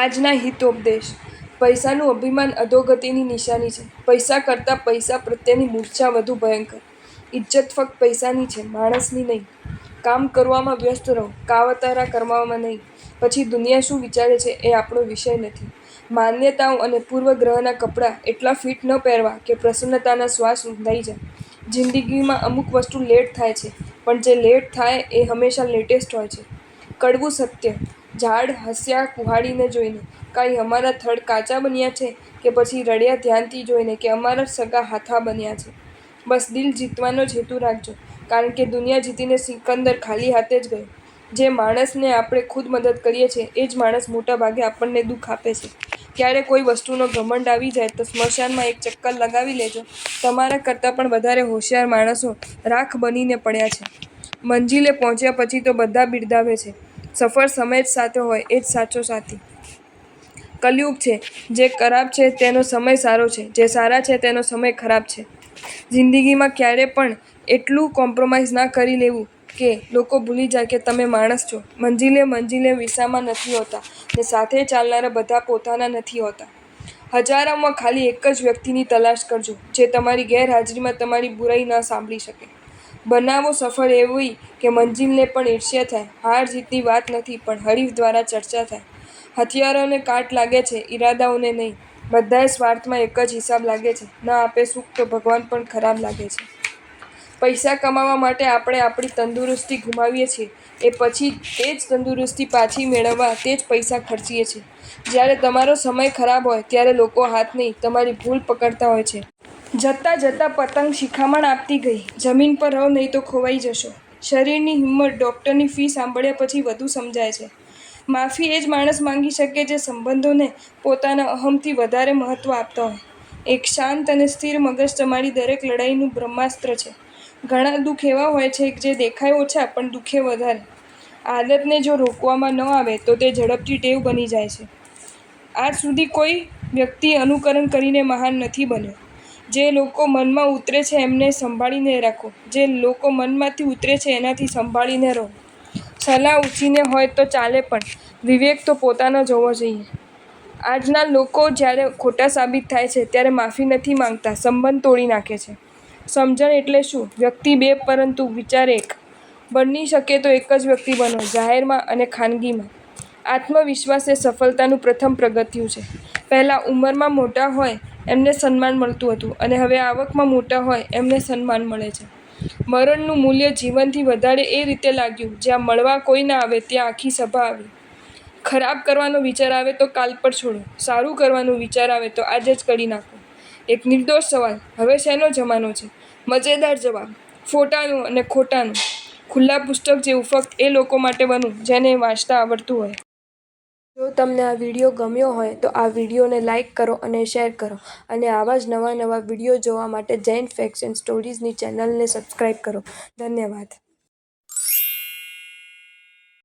આજના હિતોપદેશ. પૈસાનું અભિમાન અધોગતિની નિશાની છે. પૈસા કરતાં પૈસા પ્રત્યેની મૂર્છા વધુ ભયંકર. ઇજ્જત ફક્ત પૈસાની છે, માણસની નહીં. કામ કરવામાં વ્યસ્ત રહો, કાવતરા કરવામાં નહીં. પછી દુનિયા શું વિચારે છે એ આપણો વિષય નથી. માન્યતાઓ અને પૂર્વગ્રહના કપડાં એટલા ફિટ ન પહેરવા કે પ્રસન્નતાના શ્વાસ રૂંધાઈ જાય. જિંદગીમાં અમુક વસ્તુ લેટ થાય છે, પણ જે લેટ થાય એ હંમેશા લેટેસ્ટ હોય છે. કડવું સત્ય. ઝાડ હસ્યા કુહાડીને જોઈને, કાંઈ અમારા થડ કાચા બન્યા છે, કે પછી રડ્યા ધ્યાનથી જોઈને કે અમારા સગા હાથા બન્યા છે. બસ દિલ જીતવાનો જ હેતુ રાખજો, કારણ કે દુનિયા જીતીને સિકંદર ખાલી હાથે જ ગયો. જે માણસને આપણે ખુદ મદદ કરીએ છીએ એ જ માણસ મોટા ભાગે આપણને દુઃખ આપે છે. ક્યારે કોઈ વસ્તુનો ઘમંડ આવી જાય તો સ્મશાનમાં એક ચક્કર લગાવી લેજો. તમારા કરતાં પણ વધારે હોશિયાર માણસો રાખ બનીને પડ્યા છે. મંજિલે પહોંચ્યા પછી તો બધા બિરદાવે છે. સફર સમય જ સાથે હોય એ જ સાચો સાથી. કલયુગ છે. જે ખરાબ છે તેનો સમય સારો છે, જે સારા છે તેનો સમય ખરાબ છે. જિંદગીમાં ક્યારે પણ એટલું કોમ્પ્રોમાઇઝ ના કરી લેવું કે લોકો ભૂલી જાય કે તમે માણસ છો. મંજિલે વિસામાં નથી હોતા, ને સાથે ચાલનારા બધા પોતાના નથી હોતા. હજારોમાં ખાલી એક જ વ્યક્તિની તલાશ કરજો, જે તમારી ગેરહાજરીમાં તમારી બુરાઈ ન સાંભળી શકે. બનાવો સફર એવી કે મંજિલને પણ ઈર્ષ્યા થાય. હાર જીતની વાત નથી, પણ હરીફ દ્વારા ચર્ચા થાય. હથિયારોને કાટ લાગે છે, ઈરાદાઓને નહીં. બધાએ સ્વાર્થમાં એક જ હિસાબ લાગે છે. ન આપે સુખ તો ભગવાન પણ ખરાબ લાગે છે. પૈસા કમાવા માટે આપણે આપણી તંદુરસ્તી ગુમાવીએ છીએ, એ પછી તે જ તંદુરસ્તી પાછી મેળવવા તે જ પૈસા ખર્ચીએ છીએ. જ્યારે તમારો સમય ખરાબ હોય ત્યારે લોકો હાથ નહીં, તમારી ભૂલ પકડતા હોય છે. જતાં જતાં પતંગ શિખામણ આપતી ગઈ, જમીન પર રહો નહીં તો ખોવાઈ જશો. શરીરની હિંમત. ડૉક્ટરની ફી સાંભળ્યા પછી વધુ સમજાય છે. માફી એ જ માણસ માંગી શકે જે સંબંધોને પોતાના અહમથી વધારે મહત્ત્વ આપતા હોય. એક શાંત અને સ્થિર મગજ તમારી દરેક લડાઈનું બ્રહ્માસ્ત્ર છે. ઘણા દુઃખ એવા હોય છે જે દેખાય ઓછા પણ દુઃખે વધારે. આદતને જો રોકવામાં ન આવે તો તે ઝડપથી ટેવ બની જાય છે. આજ સુધી કોઈ વ્યક્તિ અનુકરણ કરીને મહાન નથી બન્યો. જે લોકો મનમાં ઉતરે છે એમને સંભાળીને રાખો. જે લોકો મનમાંથી ઉતરે છે એનાથી સંભાળીને રહો. સલાહ ઊંચીને હોય તો ચાલે પણ વિવેક તો પોતાનો જ હોવો જોઈએ. આજના લોકો જ્યારે ખોટા સાબિત થાય છે ત્યારે માફી નથી માંગતા, સંબંધ તોડી નાખે છે. સમજણ એટલે શું? વ્યક્તિ બે પરંતુ વિચાર એક. બની શકે તો એક જ વ્યક્તિ બનો, જાહેરમાં અને ખાનગીમાં. આત્મવિશ્વાસ એ સફળતાનું પ્રથમ પગથિયું છે. પહેલાં ઉંમરમાં મોટા હોય એમને સન્માન મળતું હતું, અને હવે આવકમાં મોટા હોય એમને સન્માન મળે છે. મરણનું મૂલ્ય જીવનથી વધારે એ રીતે લાગ્યું જ્યાં મળવા કોઈ ના આવે ત્યાં આખી સભા આવી. ખરાબ કરવાનો વિચાર આવે તો કાલ પર છોડો, સારું કરવાનો વિચાર આવે તો આજે જ કરી નાખો. એક નિર્દોષ સવાલ: હવે શેનો જમાનો છે? મજેદાર જવાબ: ફોટાનું અને ખોટાનું. ખુલ્લા પુસ્તક જેવું, ફક્ત એ લોકો માટે બનવું જેને વાંચતા આવડતું હોય. જો તમને આ વિડીયો ગમ્યો હોય તો આ વિડીયોને લાઇક કરો અને શેર કરો, અને આવા જ નવા વિડીયો જોવા માટે જૈન ફેક્ટ્સ એન્ડ સ્ટોરીઝની ચેનલને સબસ્ક્રાઈબ કરો. ધન્યવાદ.